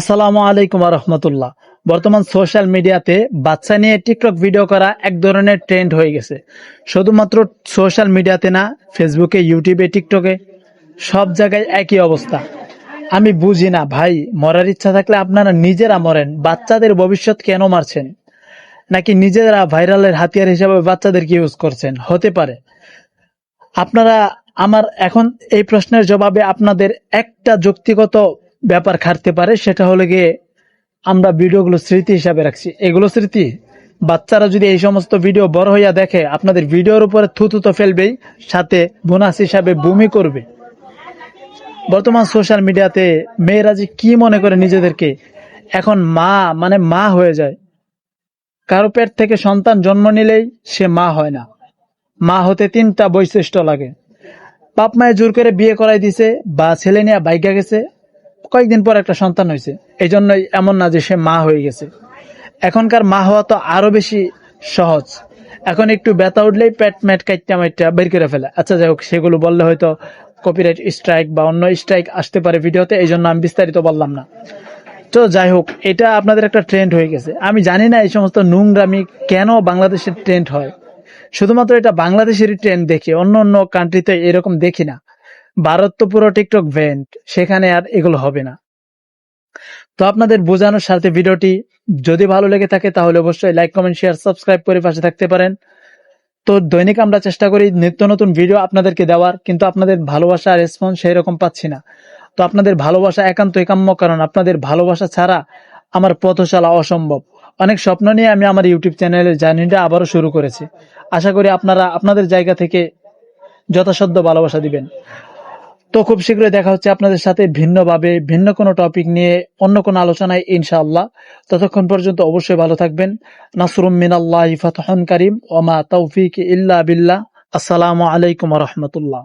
আসসালামু আলাইকুম রহমতুল্লাহ। বর্তমান সোশ্যাল মিডিয়াতে বাচ্চা নিয়ে টিকটক ভিডিও করা এক ধরনের ট্রেন্ড হয়ে গেছে। শুধুমাত্র সোশ্যাল মিডিয়াতে না, ফেসবুকে, ইউটিউবে, টিকটকে সব জায়গায় একই অবস্থা। আমি বুঝি না ভাই, মরার ইচ্ছা থাকলে আপনারা নিজেরা মরেন, বাচ্চাদের ভবিষ্যৎ কেন মারছেন? নাকি নিজেরা ভাইরালের হাতিয়ার হিসেবে বাচ্চাদেরকে ইউজ করছেন? হতে পারে আপনারা আমার এখন এই প্রশ্নের জবাবে আপনাদের একটা যুক্তিগত ব্যাপার খাটতে পারে, সেটা হলো গিয়ে আমরা ভিডিওগুলো স্মৃতি হিসাবে রাখছি। এগুলো স্মৃতি, বাচ্চারা যদি এই সমস্ত ভিডিও বড় হইয়া দেখে আপনাদের ভিডিওর উপরে থুতু তো ফেলবেই, সাথে বোনাস হিসাবে বমি করবে। বর্তমান সোশ্যাল মিডিয়াতে মেয়েরা যে কি মনে করে নিজেদেরকে, এখন মা মানে মা হয়ে যায়। কারো পেট থেকে সন্তান জন্ম নিলেই সে মা হয় না। মা হতে 3টা বৈশিষ্ট্য লাগে। বাপ মায়ে জোর করে বিয়ে করাই দিছে, বা ছেলে নিয়ে বাইকা গেছে, কয়েকদিন পর একটা সন্তান হয়েছে, এই জন্যই এমন না যে সে মা হয়ে গেছে। এখনকার মা হওয়া তো আরো বেশি সহজ। এখন একটু ব্যথা উঠলেই পেট ম্যাট কাইটটা মাইটটা বের করে ফেলে। আচ্ছা যাই হোক, সেগুলো বললে হয়তো কপিরাইট স্ট্রাইক বা অন্য স্ট্রাইক আসতে পারে ভিডিওতে, এই জন্য আমি বিস্তারিত বললাম না। তো যাই হোক, এটা আপনাদের একটা ট্রেন্ড হয়ে গেছে। আমি জানি না এই সমস্ত নোংরামি কেন বাংলাদেশের ট্রেন্ড হয়। শুধুমাত্র এটা বাংলাদেশেরই ট্রেন্ড দেখি, অন্য অন্য কান্ট্রিতে এরকম দেখি না। ভারত তো পুরো টিকটক ভ্যান্ড, সেখানে আর এগুলো হবে না। তো আপনাদের বোঝানোর সাথে ভিডিওটি যদি ভালো লেগে থাকে তাহলে অবশ্যই লাইক, কমেন্ট, শেয়ার, সাবস্ক্রাইব করে পাশে থাকতে পারেন। তো দৈনিক আমরা চেষ্টা করি নিত্য নতুন ভিডিও আপনাদেরকে দেওয়ার, কিন্তু আপনাদের ভালোবাসা রেসপন্স সেই রকম পাচ্ছি না। তো আপনাদের ভালোবাসা একান্তই কাম্য, কারণ আপনাদের ভালোবাসা ছাড়া আমার পথ চলা অসম্ভব। অনেক স্বপ্ন নিয়ে আমি আমার ইউটিউব চ্যানেলের জার্নিটা আবারও শুরু করেছি। আশা করি আপনারা আপনাদের জায়গা থেকে যথাসাধ্য ভালোবাসা দিবেন। তো খুব শীঘ্রই দেখা হচ্ছে আপনাদের সাথে ভিন্নভাবে ভিন্ন কোনো টপিক নিয়ে অন্য কোনো আলোচনায় ইনশাআল্লাহ। ততক্ষণ পর্যন্ত অবশ্যই ভালো থাকবেন। নাসরুম মিনাল্লাহি ফাতহুন কারীম ওয়া মা তাওফীকি ইল্লা বিল্লাহ। আসসালামু আলাইকুম ওয়া রাহমাতুল্লাহ।